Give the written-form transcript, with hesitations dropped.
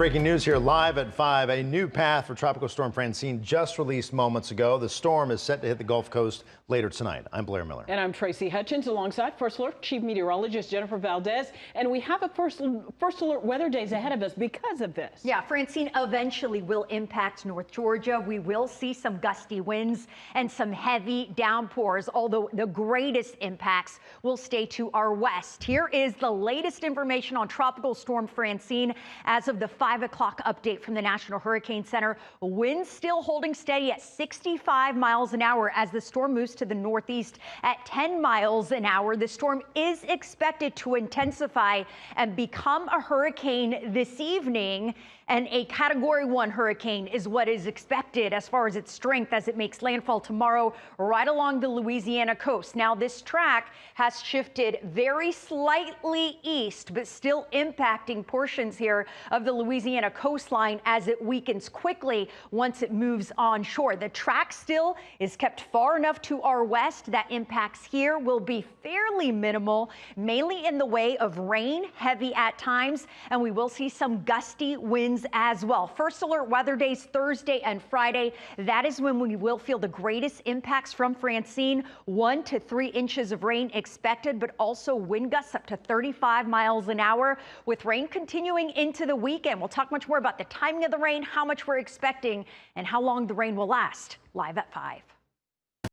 Breaking news here live at 5. A new path for Tropical Storm Francine just released moments ago. The storm is set to hit the Gulf Coast later tonight. I'm Blair Miller. And I'm Tracy Hutchins alongside First Alert Chief Meteorologist Jennifer Valdez. And we have a first Alert weather days ahead of us because of this. Yeah, Francine eventually will impact North Georgia. We will see some gusty winds and some heavy downpours, although the greatest impacts will stay to our west. Here is the latest information on Tropical Storm Francine as of the 5 o'clock update from the National Hurricane Center. Winds still holding steady at 65 miles an hour as the storm moves to the northeast at 10 miles an hour. The storm is expected to intensify and become a hurricane this evening. And a Category 1 hurricane is what is expected as far as its strength as it makes landfall tomorrow right along the Louisiana coast. Now, this track has shifted very slightly east, but still impacting portions here of the Louisiana coastline as it weakens quickly once it moves onshore. The track still is kept far enough to our west that impacts here will be fairly minimal, mainly in the way of rain, heavy at times, and we will see some gusty winds as well. First Alert weather days Thursday and Friday. That is when we will feel the greatest impacts from Francine. 1 to 3 inches of rain expected, but also wind gusts up to 35 miles an hour with rain continuing into the weekend. We'll talk much more about the timing of the rain, how much we're expecting, and how long the rain will last live at 5.